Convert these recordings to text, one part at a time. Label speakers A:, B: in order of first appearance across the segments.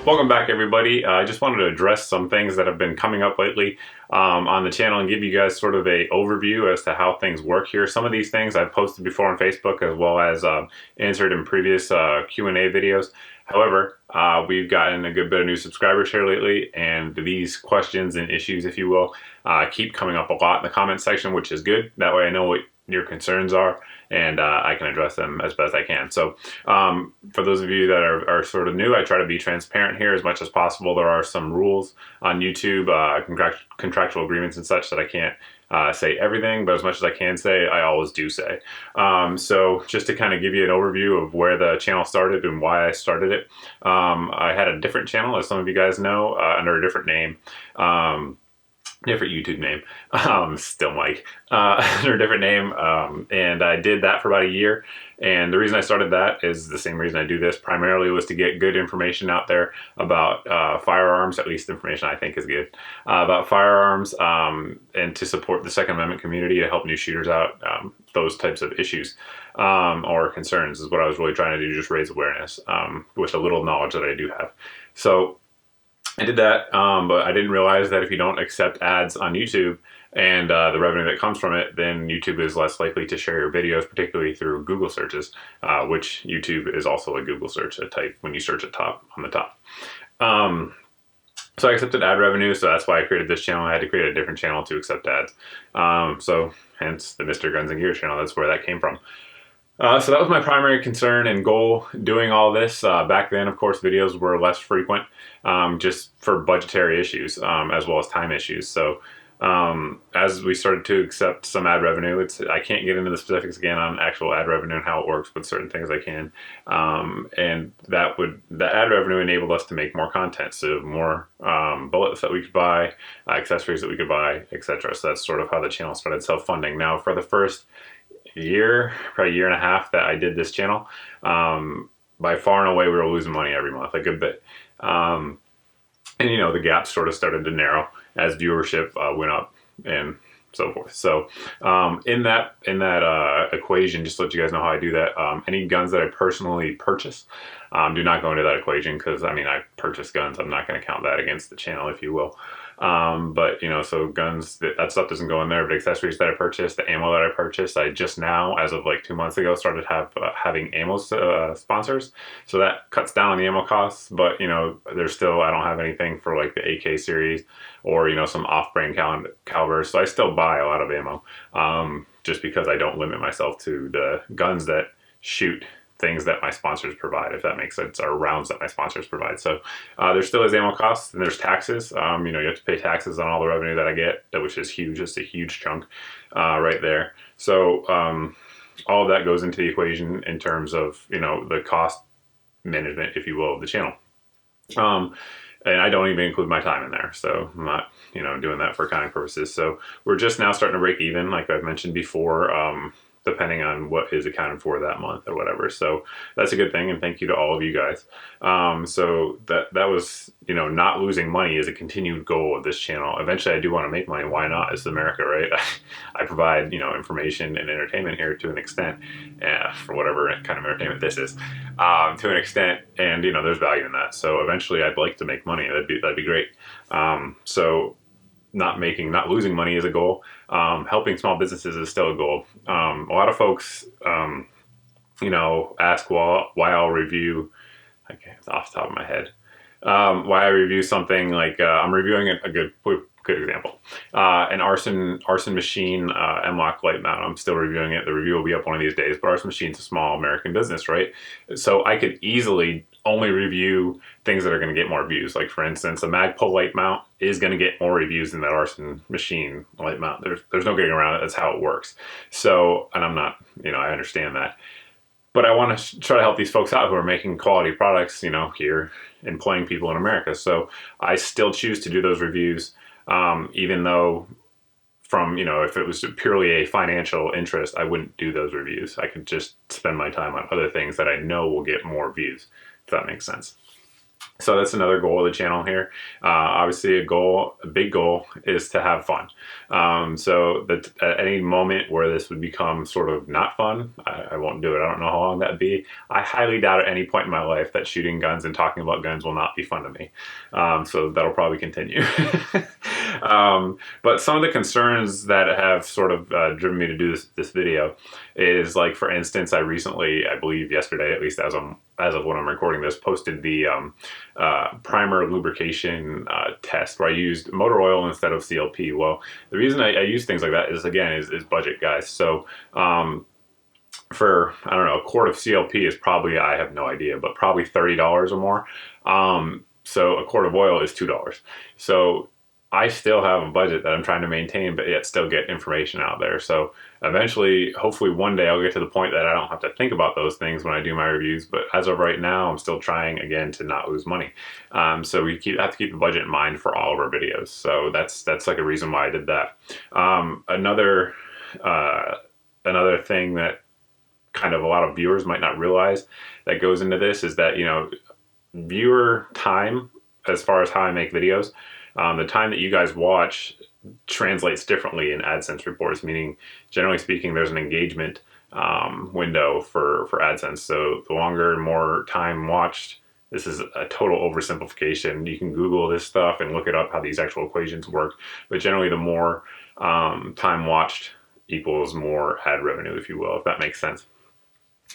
A: Welcome back, everybody. I just wanted to address some things that have been coming up lately on the channel and give you guys sort of a overview as to how things work here. Some of these things I've posted before on Facebook as well as answered in previous Q&A videos. However, we've gotten a good bit of new subscribers here lately, and these questions and issues, if you will, keep coming up a lot in the comment section, which is good. That way I know what your concerns are, and I can address them as best I can. So for those of you that are sort of new, I try to be transparent here as much as possible. There are some rules on YouTube, contractual agreements and such, that I can't say everything, but as much as I can say, I always do say. So just to kind of give you an overview of where the channel started and why I started it, I had a different channel, as some of you guys know, under a different name. Different YouTube name, still Mike, under a different name, and I did that for about a year. And the reason I started that is the same reason I do this. Primarily was to get good information out there about firearms, at least information I think is good, about firearms, and to support the Second Amendment community, to help new shooters out, those types of issues or concerns is what I was really trying to do, just raise awareness with the little knowledge that I do have. So I did that, but I didn't realize that if you don't accept ads on YouTube and the revenue that comes from it, then YouTube is less likely to share your videos, particularly through Google searches, which YouTube is also a Google search, a type when you search on the top. So I accepted ad revenue, so that's why I created this channel. I had to create a different channel to accept ads. So hence the Mr. Guns and Gear channel. That's where that came from. So that was my primary concern and goal doing all this. Back then, of course, videos were less frequent, just for budgetary issues, as well as time issues. So as we started to accept some ad revenue, I can't get into the specifics again on actual ad revenue and how it works, but certain things I can. And the ad revenue enabled us to make more content, so more bullets that we could buy, accessories that we could buy, etc. So that's sort of how the channel started self-funding. Now, for the first year, probably a year and a half that I did this channel, by far and away we were losing money every month, a good bit. And you know, the gap sort of started to narrow as viewership went up and so forth. So in that equation, just to let you guys know how I do that, any guns that I personally purchase do not go into that equation, because I mean, I purchase guns. I'm not going to count that against the channel, if you will. But you know, so guns, that stuff doesn't go in there. But accessories that I purchased, the ammo that I purchased, I just now, as of like 2 months ago, started having ammo sponsors. So that cuts down on the ammo costs. But you know, there's still, I don't have anything for like the AK series or, you know, some off-brand calibers. So I still buy a lot of ammo, just because I don't limit myself to the guns that shoot things that my sponsors provide, if that makes sense, or rounds that my sponsors provide. So there still is ammo costs, and there's taxes. You know, you have to pay taxes on all the revenue that I get, which is huge. It's a huge chunk right there. So all of that goes into the equation in terms of, you know, the cost management, if you will, of the channel. And I don't even include my time in there. So I'm not, you know, doing that for accounting purposes. So we're just now starting to break even, like I've mentioned before, depending on what is accounted for that month or whatever. So that's a good thing, and thank you to all of you guys. So that was, you know, not losing money is a continued goal of this channel. Eventually I do want to make money. Why not? It's America, right? I provide, you know, information and entertainment here to an extent, for whatever kind of entertainment this is, to an extent, and you know, there's value in that. So eventually I'd like to make money. That'd be great. So not losing money is a goal. Helping small businesses is still a goal. A lot of folks, you know, ask why I'll review, okay, it's off the top of my head, why I review something like, I'm reviewing a good example, an arson machine, M-LOK light mount. I'm still reviewing it. The review will be up one of these days, but Arson Machine's a small American business, right? So I could easily only review things that are going to get more views. Like for instance, a Magpul light mount is going to get more reviews than that Arson Machine light mount. There's no getting around it. That's how it works. So, and I'm not, you know, I understand that, but I want to try to help these folks out who are making quality products, you know, here, employing people in America. So I still choose to do those reviews, even though from, you know, if it was purely a financial interest, I wouldn't do those reviews. I could just spend my time on other things that I know will get more views, if that makes sense. So that's another goal of the channel here. Obviously, a big goal is to have fun. So that at any moment where this would become sort of not fun, I won't do it. I don't know how long that'd be. I highly doubt at any point in my life that shooting guns and talking about guns will not be fun to me. So that'll probably continue. But some of the concerns that have sort of driven me to do this video is, like, for instance, I recently, I believe yesterday, at least as of when I'm recording this, posted the primer lubrication test where I used motor oil instead of CLP. Well, the reason I use things like that is, again, is budget, guys. So for, I don't know, a quart of CLP is probably, I have no idea, but probably $30 or more. So a quart of oil is $2. So I still have a budget that I'm trying to maintain, but yet still get information out there. So eventually, hopefully one day I'll get to the point that I don't have to think about those things when I do my reviews. But as of right now, I'm still trying, again, to not lose money. So we have to keep the budget in mind for all of our videos. So that's like a reason why I did that. Another thing that kind of a lot of viewers might not realize that goes into this is that, viewer time, as far as how I make videos, the time that you guys watch translates differently in AdSense reports, meaning, generally speaking, there's an engagement window for AdSense. So the longer and more time watched, this is a total oversimplification. You can Google this stuff and look it up how these actual equations work. But generally, the more time watched equals more ad revenue, if you will, if that makes sense.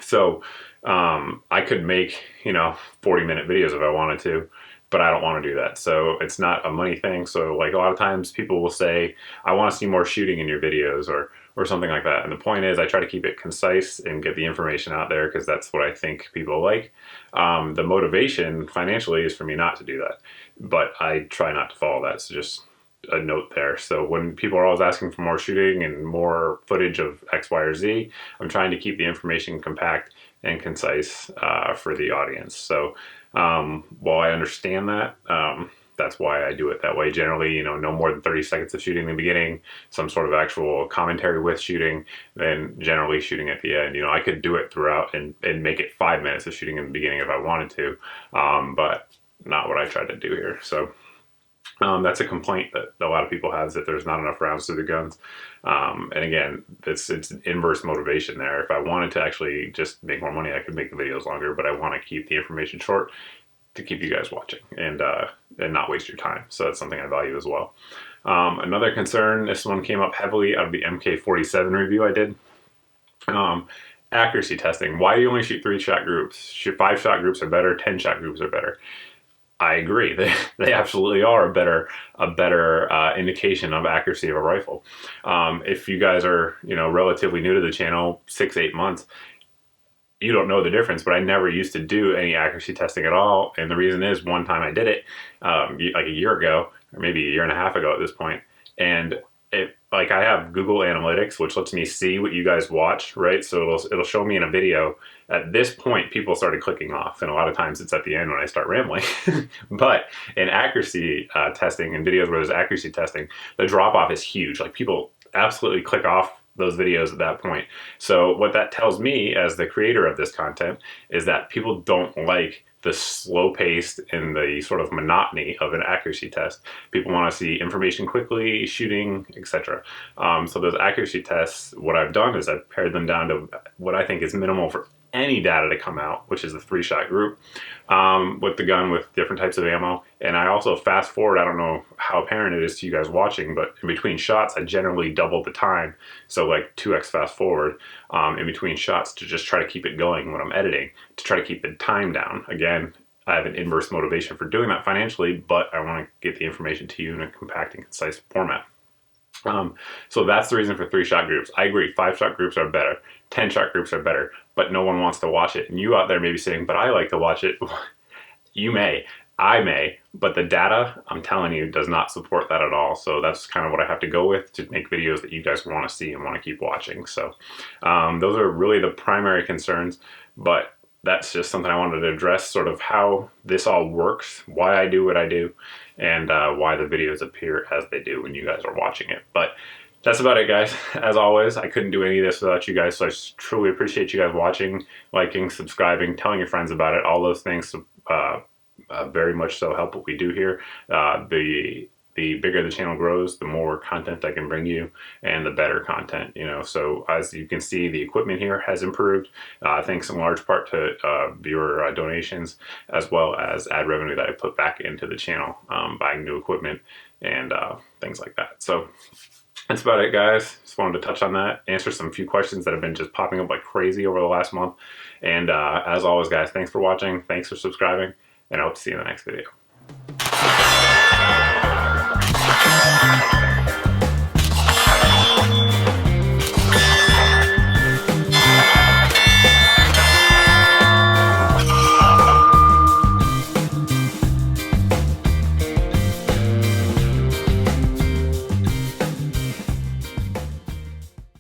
A: So I could make, 40-minute videos if I wanted to, but I don't want to do that. So it's not a money thing. So, like, a lot of times people will say, I want to see more shooting in your videos or something like that. And the point is, I try to keep it concise and get the information out there because that's what I think people like. The motivation financially is for me not to do that, but I try not to follow that. So just a note there. So when people are always asking for more shooting and more footage of X, Y, or Z, I'm trying to keep the information compact and concise for the audience. So while I understand that, that's why I do it that way. Generally, no more than 30 seconds of shooting in the beginning, some sort of actual commentary with shooting, then generally shooting at the end. I could do it throughout and make it 5 minutes of shooting in the beginning if I wanted to, but not what I tried to do here. So that's a complaint that a lot of people have, is that there's not enough rounds through the guns. And again, it's inverse motivation there. If I wanted to actually just make more money, I could make the videos longer, but I want to keep the information short to keep you guys watching and not waste your time. So that's something I value as well. Another concern, this one came up heavily out of the MK47 review I did. Accuracy testing. Why do you only shoot 3-shot groups? 5-shot groups are better, 10-shot groups are better. I agree. They absolutely are a better indication of accuracy of a rifle. If you guys are, relatively new to the channel, 6-8 months, you don't know the difference, but I never used to do any accuracy testing at all. And the reason is, one time I did it, like a year ago, or maybe a year and a half ago at this point. And I have Google Analytics, which lets me see what you guys watch, right? So it'll show me in a video. At this point, people started clicking off, and a lot of times it's at the end when I start rambling. But in accuracy testing, in videos where there's accuracy testing, the drop off is huge. Like, people absolutely click off those videos at that point. So what that tells me as the creator of this content is that people don't like the slow paced and the sort of monotony of an accuracy test. People want to see information quickly, shooting, etc. So those accuracy tests, what I've done is I've pared them down to what I think is minimal for any data to come out, which is a 3-shot group with the gun with different types of ammo. And I also fast forward, I don't know how apparent it is to you guys watching, but in between shots, I generally double the time. So like 2x fast forward in between shots to just try to keep it going when I'm editing, to try to keep the time down. Again, I have an inverse motivation for doing that financially, but I want to get the information to you in a compact and concise format. So that's the reason for 3-shot groups. I agree, 5-shot groups are better, 10-shot groups are better, but no one wants to watch it. And you out there may be saying, but I like to watch it. You may, I may, but the data, I'm telling you, does not support that at all. So that's kind of what I have to go with to make videos that you guys want to see and want to keep watching. So those are really the primary concerns, but that's just something I wanted to address, sort of how this all works, why I do what I do, and why the videos appear as they do when you guys are watching it. But that's about it, guys. As always, I couldn't do any of this without you guys, so I truly appreciate you guys watching, liking, subscribing, telling your friends about it, all those things very much so help what we do here. The bigger the channel grows, the more content I can bring you and the better content, you know. So as you can see, the equipment here has improved, thanks in large part to viewer donations, as well as ad revenue that I put back into the channel, buying new equipment and things like that. So that's about it, guys. Just wanted to touch on that, answer some few questions that have been just popping up like crazy over the last month. And as always, guys, thanks for watching. Thanks for subscribing, and I hope to see you in the next video.